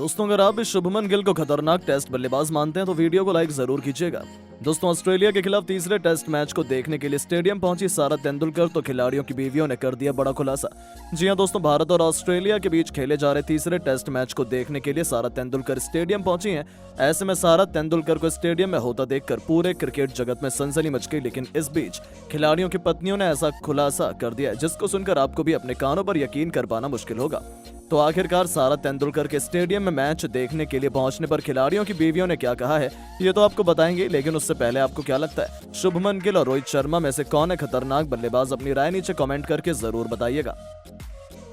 दोस्तों, अगर आप इस शुभमन गिल को खतरनाक टेस्ट बल्लेबाज मानते हैं तो वीडियो को लाइक जरूर कीजिएगा। दोस्तों, ऑस्ट्रेलिया के खिलाफ तीसरे टेस्ट मैच को देखने के लिए स्टेडियम पहुंची सारा तेंदुलकर तो खिलाड़ियों की बीवियों ने कर दिया बड़ा खुलासा। जी हां दोस्तों, भारत और ऑस्ट्रेलिया के बीच खेले जा रहे तीसरे टेस्ट मैच को देखने के लिए सारा तेंदुलकर स्टेडियम पहुंची हैं। ऐसे में सारा तेंदुलकर को स्टेडियम में होता देखकर पूरे क्रिकेट जगत में सनसनी मच गई। लेकिन इस बीच खिलाड़ियों की पत्नियों ने ऐसा खुलासा कर दिया जिसको सुनकर आपको भी अपने कानों पर यकीन कर पाना मुश्किल होगा। तो आखिरकार सारा तेंदुलकर के स्टेडियम में मैच देखने के लिए पहुंचने पर खिलाड़ियों की बीवियों ने क्या कहा है ये तो आपको बताएंगे, लेकिन उससे पहले आपको क्या लगता है शुभमन गिल और रोहित शर्मा में से कौन है खतरनाक बल्लेबाज? अपनी राय नीचे कमेंट करके जरूर बताइएगा।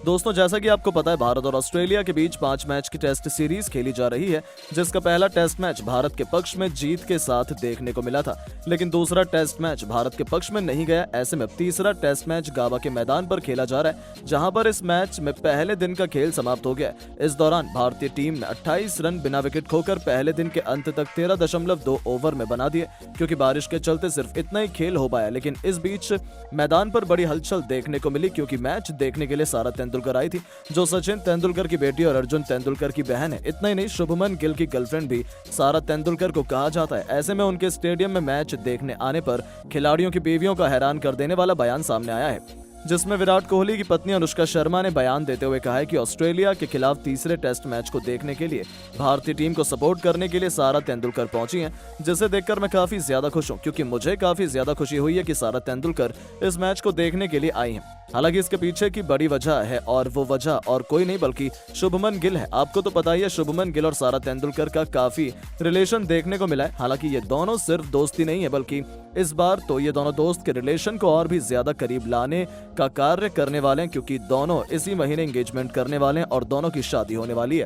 दोस्तों, जैसा कि आपको पता है भारत और ऑस्ट्रेलिया के बीच 5 मैच की टेस्ट सीरीज खेली जा रही है, जिसका पहला टेस्ट मैच भारत के पक्ष में जीत के साथ देखने को मिला था, लेकिन दूसरा टेस्ट मैच भारत के पक्ष में नहीं गया। ऐसे में अब तीसरा टेस्ट मैच गाबा के मैदान पर खेला जा रहा है, जहां पर इस मैच में पहले दिन का खेल समाप्त हो गया। इस दौरान भारतीय टीम ने 28 रन बिना विकेट खोकर पहले दिन के अंत तक 13.2 ओवर में बना दिए। क्योंकि बारिश के चलते सिर्फ इतना ही खेल हो पाया, लेकिन इस बीच मैदान पर बड़ी हलचल देखने को मिली, क्योंकि मैच देखने के लिए सारा तेंदुलकर आई थी, जो सचिन तेंदुलकर की बेटी और अर्जुन तेंदुलकर की बहन है। इतना ही नहीं, शुभमन गिल की गर्लफ्रेंड भी सारा तेंदुलकर को कहा जाता है। ऐसे में उनके स्टेडियम में मैच देखने आने पर खिलाड़ियों की बीवियों का हैरान कर देने वाला बयान सामने आया है, जिसमें विराट कोहली की पत्नी अनुष्का शर्मा ने बयान देते हुए कहा है कि ऑस्ट्रेलिया के खिलाफ तीसरे टेस्ट मैच को देखने के लिए भारतीय टीम को सपोर्ट करने के लिए सारा तेंदुलकर पहुंची हैं, जिसे देखकर मैं काफी ज्यादा खुश हूं, क्योंकि मुझे काफी ज्यादा खुशी हुई है कि सारा तेंदुलकर इस मैच को देखने के लिए आई हैं। हालांकि इसके पीछे की बड़ी वजह है, और वो वजह और कोई नहीं बल्कि शुभमन गिल है। आपको तो पता ही है शुभमन गिल और सारा तेंदुलकर का काफी रिलेशन देखने को मिला है। हालांकि ये दोनों सिर्फ दोस्ती नहीं है, बल्कि इस बार तो ये दोनों दोस्त के रिलेशन को और भी ज्यादा करीब लाने का कार्य करने वाले हैं, क्योंकि दोनों इसी महीने एंगेजमेंट करने वाले हैं और दोनों की शादी होने वाली है।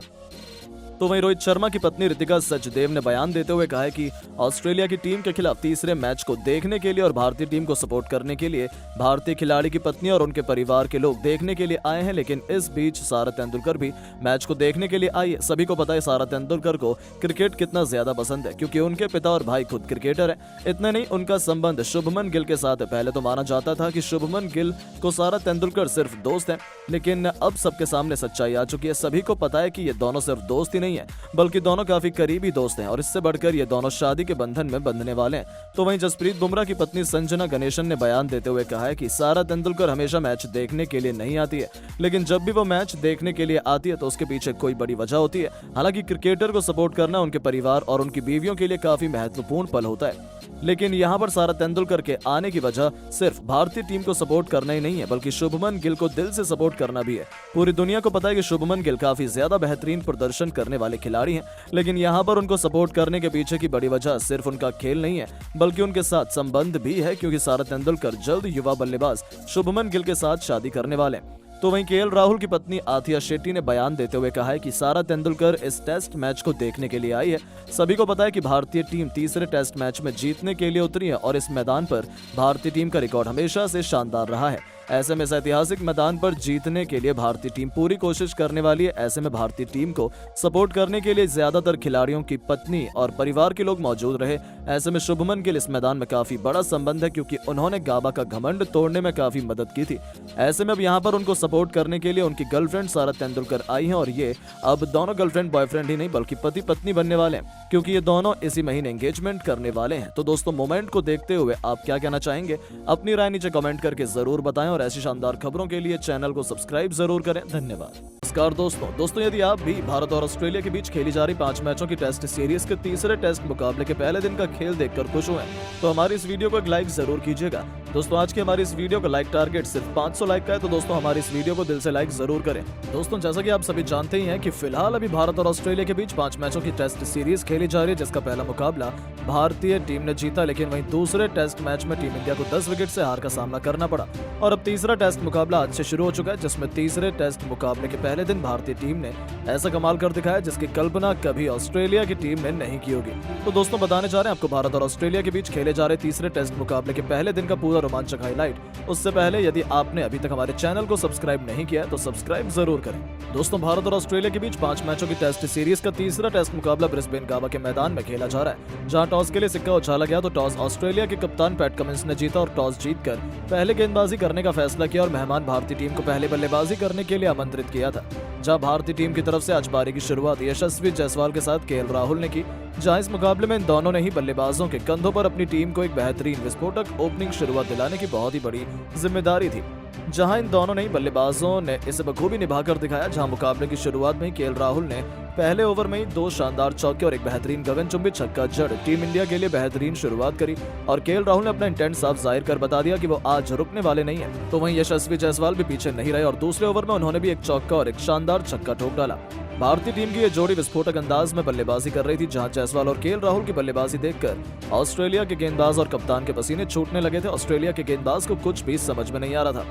तो वहीं रोहित शर्मा की पत्नी रितिका सचदेव ने बयान देते हुए कहा है कि ऑस्ट्रेलिया की टीम के खिलाफ तीसरे मैच को देखने के लिए और भारतीय टीम को सपोर्ट करने के लिए भारतीय खिलाड़ी की पत्नी और उनके परिवार के लोग देखने के लिए आए हैं। लेकिन इस बीच सारा तेंदुलकर भी मैच को देखने के लिए आई है। सभी को पता है सारा तेंदुलकर को क्रिकेट कितना ज्यादा पसंद है, क्योंकि उनके पिता और भाई खुद क्रिकेटर है। इतना नहीं, उनका संबंध शुभमन गिल के साथ है। पहले तो माना जाता था कि शुभमन गिल को सारा तेंदुलकर सिर्फ दोस्त है, लेकिन अब सबके सामने सच्चाई आ चुकी है। सभी को पता है कि ये दोनों सिर्फ दोस्त ही नहीं है, बल्कि दोनों काफी करीबी दोस्त हैं, और इससे बढ़कर ये दोनों शादी के बंधन में बंधने वाले हैं। तो वहीं जसप्रीत बुमराह की पत्नी संजना गणेशन ने बयान देते हुए कहा है कि सारा तेंदुलकर हमेशा मैच देखने के लिए नहीं आती है, लेकिन जब भी वो मैच देखने के लिए आती है तो उसके पीछे कोई बड़ी वजह होती है। हालांकि क्रिकेटर को सपोर्ट करना उनके परिवार और उनकी बीवियों के लिए काफी महत्वपूर्ण पल होता है, लेकिन यहाँ पर सारा तेंदुलकर के आने की वजह सिर्फ भारतीय टीम को सपोर्ट करना ही नहीं है, बल्कि शुभमन गिल को दिल से सपोर्ट करना भी है। पूरी दुनिया को पता है कि शुभमन गिल काफी ज्यादा बेहतरीन प्रदर्शन करने वाले खिलाड़ी हैं, लेकिन यहाँ पर उनको सपोर्ट करने के पीछे की बड़ी वजह सिर्फ उनका खेल नहीं है, बल्कि उनके साथ संबंध भी है, क्योंकि सारा तेंदुलकर जल्द युवा बल्लेबाज शुभमन गिल के साथ शादी करने वाले हैं। तो वहीं केएल राहुल की पत्नी आथिया शेट्टी ने बयान देते हुए कहा है कि सारा तेंदुलकर इस टेस्ट मैच को देखने के लिए आई है। सभी को पता है कि भारतीय टीम तीसरे टेस्ट मैच में जीतने के लिए उतरी है, और इस मैदान पर भारतीय टीम का रिकॉर्ड हमेशा से शानदार रहा है। ऐसे में इस ऐतिहासिक मैदान पर जीतने के लिए भारतीय टीम पूरी कोशिश करने वाली है। ऐसे में भारतीय टीम को सपोर्ट करने के लिए ज्यादातर खिलाड़ियों की पत्नी और परिवार के लोग मौजूद रहे। ऐसे में शुभमन गिल इस मैदान में काफी बड़ा संबंध है, क्योंकि उन्होंने गाबा का घमंड तोड़ने में काफी मदद की थी। ऐसे में अब यहाँ पर उनको सपोर्ट करने के लिए उनकी गर्लफ्रेंड सारा तेंदुलकर आई है, और ये अब दोनों गर्लफ्रेंड बॉयफ्रेंड ही नहीं बल्कि पति पत्नी बनने वाले हैं, क्योंकि ये दोनों इसी महीने एंगेजमेंट करने वाले हैं। तो दोस्तों, मोमेंट को देखते हुए आप क्या कहना चाहेंगे? अपनी राय नीचे कमेंट करके जरूर बताएं, और ऐसी शानदार खबरों के लिए चैनल को सब्सक्राइब जरूर करें। धन्यवाद। नमस्कार दोस्तों, यदि आप भी भारत और ऑस्ट्रेलिया के बीच खेली जा रही 5 मैचों की टेस्ट सीरीज के तीसरे टेस्ट मुकाबले के पहले दिन का खेल देखकर खुश हुए तो हमारी इस वीडियो को एक लाइक जरूर कीजिएगा। दोस्तों, आज की हमारी इस वीडियो का लाइक टारगेट सिर्फ 500 लाइक का है, तो दोस्तों हमारी इस वीडियो को दिल से लाइक जरूर करें। दोस्तों, जैसा कि आप सभी जानते ही हैं कि फिलहाल अभी भारत और ऑस्ट्रेलिया के बीच 5 मैचों की टेस्ट सीरीज खेली जा रही है, जिसका पहला मुकाबला भारतीय टीम ने जीता, लेकिन वहीं दूसरे टेस्ट मैच में टीम इंडिया को 10 विकेट से हार का सामना करना पड़ा। और अब तीसरा टेस्ट मुकाबला आज से शुरू हो चुका है, जिसमें तीसरे टेस्ट मुकाबले के पहले दिन भारतीय टीम ने ऐसा कमाल कर दिखाया जिसकी कल्पना कभी ऑस्ट्रेलिया की टीम ने नहीं की होगी। तो दोस्तों, बताने जा रहे हैं आपको भारत और ऑस्ट्रेलिया के बीच खेले जा रहे तीसरे टेस्ट मुकाबले के पहले दिन का पूरा रोमांचक हाईलाइट। उससे पहले यदि आपने अभी तक हमारे चैनल को सब्सक्राइब नहीं किया है तो सब्सक्राइब जरूर करें। दोस्तों, भारत और ऑस्ट्रेलिया के बीच 5 मैचों की टेस्ट सीरीज का तीसरा टेस्ट मुकाबला ब्रिस्बेन गाबा के मैदान में खेला जा रहा है, जहां टॉस के लिए सिक्का उछाला गया तो टॉस ऑस्ट्रेलिया के कप्तान पैट कमिंस ने जीता, और टॉस जीतकर पहले गेंदबाजी करने का फैसला किया और मेहमान भारतीय टीम को पहले बल्लेबाजी करने के लिए आमंत्रित किया था। जहां भारतीय टीम की तरफ से आज पारी की शुरुआत यशस्वी जायसवाल के साथ केएल राहुल ने की। जहां इस मुकाबले में इन दोनों ने ही बल्लेबाजों के कंधों पर अपनी टीम को एक बेहतरीन विस्फोटक ओपनिंग शुरुआत दिलाने की बहुत ही बड़ी जिम्मेदारी थी। जहां इन दोनों ने ही बल्लेबाजों ने इसे बखूबी निभाकर दिखाया। जहां मुकाबले की शुरुआत में ही केएल राहुल ने पहले ओवर में ही 2 शानदार चौके और एक बेहतरीन गगनचुंबी छक्का जड़ टीम इंडिया के लिए बेहतरीन शुरुआत करी और केएल राहुल ने अपना इंटेंट साफ जाहिर कर बता दिया कि वो आज रुकने वाले नहीं है। तो वहीं यशस्वी जायसवाल भी पीछे नहीं रहे और दूसरे ओवर में उन्होंने भी एक चौका और एक शानदार छक्का ठोक डाला। भारतीय टीम की ये जोड़ी विस्फोटक अंदाज में बल्लेबाजी कर रही थी। जहां जायसवाल और केएल राहुल की बल्लेबाजी देखकर ऑस्ट्रेलिया के गेंदबाज और कप्तान के पसीने छूटने लगे थे। ऑस्ट्रेलिया के गेंदबाज को कुछ भी समझ में नहीं आ रहा था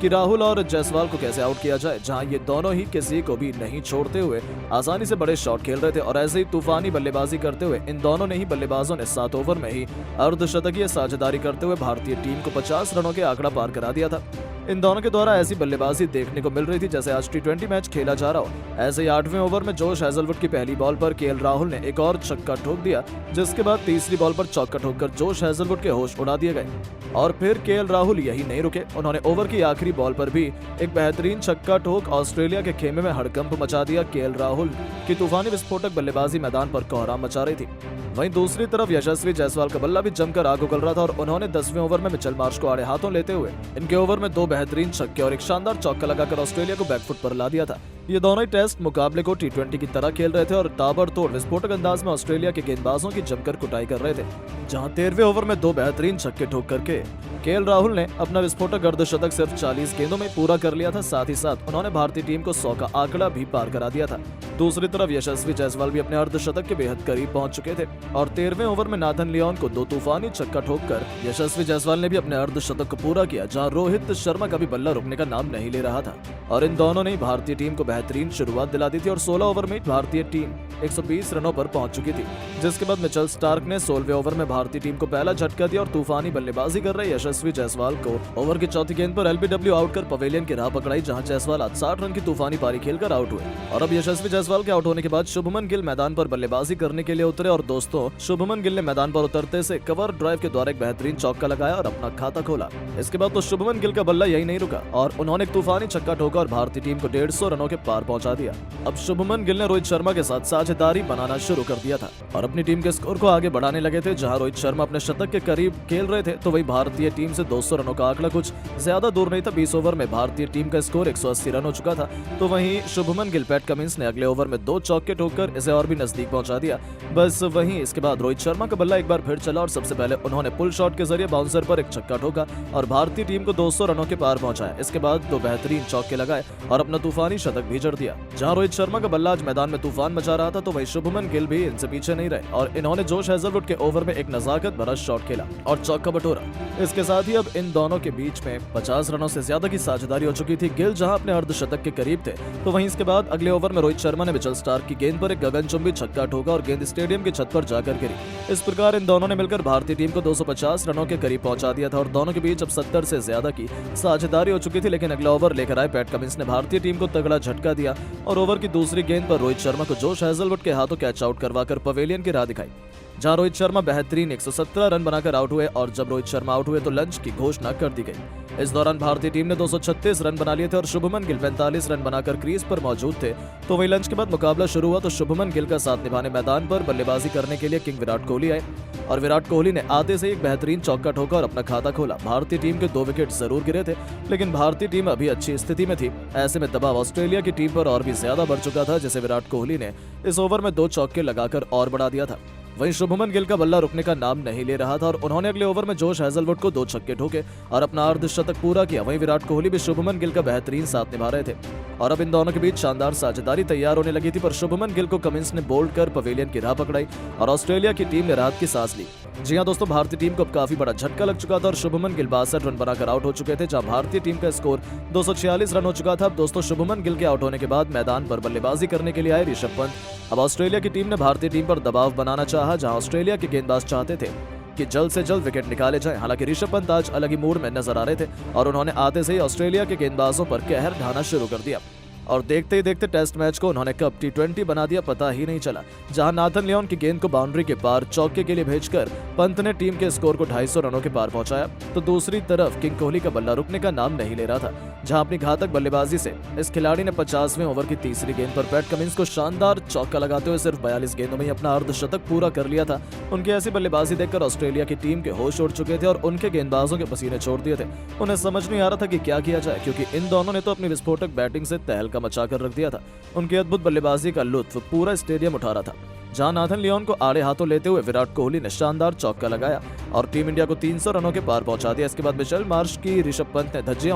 कि राहुल और जायसवाल को कैसे आउट किया जाए। जहां ये दोनों ही किसी को भी नहीं छोड़ते हुए आसानी से बड़े शॉट खेल रहे थे और ऐसे ही तूफानी बल्लेबाजी करते हुए इन दोनों ने ही बल्लेबाजों ने 7 ओवर में ही अर्धशतकीय साझेदारी करते हुए भारतीय टीम को 50 रनों के आंकड़ा पार करा दिया था। इन दोनों के द्वारा ऐसी बल्लेबाजी देखने को मिल रही थी जैसे आज T20 मैच खेला जा रहा हो। ऐसे ही 8वें ओवर में जोश हेजलवुड की पहली बॉल पर केएल राहुल ने एक और छक्का ठोक दिया, जिसके बाद तीसरी बॉल पर चौका ठोककर जोश हेजलवुड के होश उड़ा दिए गए। और फिर केएल राहुल यही नहीं रुके, उन्होंने ओवर की आखिरी बॉल पर भी एक बेहतरीन छक्का ठोक ऑस्ट्रेलिया के खेमे में हड़कंप मचा दिया। केएल राहुल की तूफानी विस्फोटक बल्लेबाजी मैदान पर कोहराम मचा रही थी। वहीं दूसरी तरफ यशस्वी जायसवाल का बल्ला भी जमकर आग उगल रहा था और उन्होंने 10वें ओवर में मिचेल मार्श को आड़े हाथों लेते हुए इनके ओवर में 2 बेहतरीन छक्के और एक शानदार चौका लगाकर ऑस्ट्रेलिया को बैकफुट पर ला दिया था। ये दोनों ही टेस्ट मुकाबले को T20 की तरह खेल रहे थे और ताबड़तोड़ विस्फोटक अंदाज में ऑस्ट्रेलिया के गेंदबाजों की जमकर कुटाई कर रहे थे। जहां 13वें ओवर में 2 बेहतरीन छक्के ठोक करके केएल राहुल ने अपना विस्फोटक अर्धशतक सिर्फ 40 गेंदों में पूरा कर लिया था। साथ ही साथ उन्होंने भारतीय टीम को 100 का आंकड़ा भी पार करा दिया था। दूसरी तरफ यशस्वी जायसवाल भी अपने अर्धशतक के बेहद करीब पहुंच चुके थे और 13वें ओवर में नाथन लियोन को 2 तूफानी छक्का ठोककर यशस्वी जायसवाल ने भी अपने अर्धशतक को पूरा किया। जहां रोहित शर्मा का भी बल्ला रुकने का नाम नहीं ले रहा था और इन दोनों ने भारतीय टीम को बेहतरीन शुरुआत दिला दी थी और 16 ओवर में भारतीय टीम 120 रनों पर पहुंच चुकी थी। जिसके बाद मिचेल स्टार्क ने 16वें ओवर में भारतीय टीम को पहला झटका दिया और तूफानी बल्लेबाजी कर रहे यशस्वी जायसवाल को ओवर की चौथी गेंद पर एलबीडब्ल्यू आउट कर पवेलियन की राह पकड़ाई। जहां जायसवाल आज 60 रन की तूफानी पारी खेलकर आउट हुए और अब यशस्वी जायसवाल के आउट होने के बाद शुभमन गिल मैदान पर बल्लेबाजी करने के लिए उतरे और दोस्तों शुभमन गिल ने मैदान पर उतरते से कवर ड्राइव के द्वारा एक बेहतरीन चौका लगाया और अपना खाता खोला। इसके बाद तो शुभमन गिल का बल्ला यही नहीं रुका और उन्होंने एक तूफानी छक्का ठोका और भारतीय टीम को 150 रनों के पार पहुंचा दिया। अब शुभमन गिल ने रोहित शर्मा के साथ साझेदारी बनाना शुरू कर दिया था और अपनी टीम के स्कोर को आगे बढ़ाने लगे थे। जहां रोहित शर्मा अपने शतक के करीब खेल रहे थे तो वही भारतीय टीम से 200 रनों का आंकड़ा कुछ ज्यादा दूर नहीं था। 20 ओवर में भारतीय टीम का स्कोर 180 रन हो चुका था। तो वहीं शुभमन गिल पैट कमिंस ने अगले ओवर में 2 चौके ठोककर इसे और भी नजदीक पहुंचा दिया। बस वहीं इसके बाद रोहित शर्मा का बल्ला एक बार फिर चला और सबसे पहले उन्होंने पुल शॉट के जरिए बाउंसर पर एक छक्का ठोका और भारतीय टीम को 200 रनों के पार पहुंचाया। इसके बाद 2 बेहतरीन चौके लगाए और अपना तूफानी शतक भी जड़ दिया। जहां रोहित शर्मा का बल्ला आज मैदान में तूफान मचा रहा था तो वही शुभमन गिल भी इनसे पीछे नहीं रहे और इन्होंने जोश हेजलवुड के ओवर में एक नजाकत भरा शॉट खेला और चौका बटोरा। इसके साथ ही अब इन दोनों के बीच में 50 रनों से ज्यादा की साझेदारी हो चुकी थी। गिल जहां अपने अर्धशतक के करीब थे तो वहीं इसके बाद अगले ओवर में रोहित शर्मा ने मिचेल स्टार्क की गेंद पर एक गगनचुंबी छक्का ठोका और गेंद स्टेडियम की छत पर जाकर गिरी। इस प्रकार इन दोनों ने मिलकर भारतीय टीम को 250 रनों के करीब पहुंचा दिया था और दोनों के बीच अब 70 से ज्यादा की साझेदारी हो चुकी थी। लेकिन अगला ओवर लेकर आए पैट कमिंस ने भारतीय टीम को तगड़ा झटका दिया और ओवर की दूसरी गेंद पर रोहित शर्मा को जोश हेजलवुड के हाथों कैच आउट करवाकर पवेलियन की राह दिखाई। जहां रोहित शर्मा बेहतरीन 117 रन बनाकर आउट हुए और जब रोहित शर्मा आउट हुए तो लंच की घोषणा कर दी गई। इस दौरान भारतीय टीम ने 236 रन बना लिए थे और शुभमन गिल 45 रन बनाकर क्रीज पर मौजूद थे। तो वही लंच के बाद मुकाबला शुरू हुआ तो शुभमन गिल का साथ निभाने मैदान पर बल्लेबाजी करने के लिए किंग विराट कोहली आए और विराट कोहली ने आते से एक बेहतरीन चौका ठोका और अपना खाता खोला। भारतीय टीम के 2 विकेट जरूर गिरे थे लेकिन भारतीय टीम अभी अच्छी स्थिति में थी। ऐसे में दबाव ऑस्ट्रेलिया की टीम पर और भी ज्यादा बढ़ चुका था जिसे विराट कोहली ने इस ओवर में 2 चौके लगाकर और बढ़ा दिया था। वहीं शुभमन गिल का बल्ला रुकने का नाम नहीं ले रहा था और उन्होंने अगले ओवर में जोश हेजलवुड को 2 छक्के ठोके और अपना अर्धशतक पूरा किया। वहीं विराट कोहली भी शुभमन गिल का बेहतरीन साथ निभा रहे थे और अब इन दोनों के बीच शानदार साझेदारी तैयार होने लगी थी पर शुभमन गिल को कमिंस ने बोल्ड कर पवेलियन की राह पकड़ाई और ऑस्ट्रेलिया की टीम ने राहत की सांस ली। जी हां दोस्तों, भारतीय टीम को अब काफी बड़ा झटका लग चुका था और शुभमन गिल 62 रन बनाकर आउट हो चुके थे। जहां भारतीय टीम का स्कोर 246 रन हो चुका था। अब दोस्तों शुभमन गिल के आउट होने के बाद मैदान पर बल्लेबाजी करने के लिए आए ऋषभ पंत। अब ऑस्ट्रेलिया की टीम ने भारतीय टीम पर दबाव बनाना चाहा जहां ऑस्ट्रेलिया के गेंदबाज चाहते थे कि जल्द से जल्द विकेट निकाले जाएं। हालांकि ऋषभ पंत आज अलग ही मूड में नजर आ रहे थे और उन्होंने आते से ही ऑस्ट्रेलिया के गेंदबाजों पर कहर ढाना शुरू कर दिया। और देखते ही देखते टेस्ट मैच को उन्होंने कब T20 बना दिया पता ही नहीं चला। जहां नाथन लियोन की गेंद को बाउंड्री के पार चौके के लिए भेजकर पंत ने टीम के स्कोर को 250 रनों के पार पहुंचाया, तो दूसरी तरफ किंग कोहली का बल्ला रुकने का नाम नहीं ले रहा था। जहां अपनी घातक बल्लेबाजी से इस खिलाड़ी ने 50वें ओवर की तीसरी गेंद पर पैट कमिंस को शानदार चौका लगाते हुए सिर्फ 42 गेंदों में ही अपना अर्धशतक पूरा कर लिया था। उनकी ऐसी बल्लेबाजी देखकर ऑस्ट्रेलिया की टीम के होश उड़ चुके थे और उनके गेंदबाजों के पसीने छोड़ दिए थे। उन्हें समझ नहीं आ रहा था कि क्या किया जाए, क्योंकि इन दोनों ने तो अपनी विस्फोटक बैटिंग से तहलका मचाकर रख दिया था। उनकी अद्भुत बल्लेबाजी का लुत्फ पूरा स्टेडियम उठा रहा था। जहां नाथन लियोन को आड़े हाथों लेते हुए विराट कोहली ने शानदार चौका लगाया और टीम इंडिया को 300 रनों के पार पहुंचा दिया। इसके बाद मिचेल मार्श की ऋषभ पंत ने धज्जियां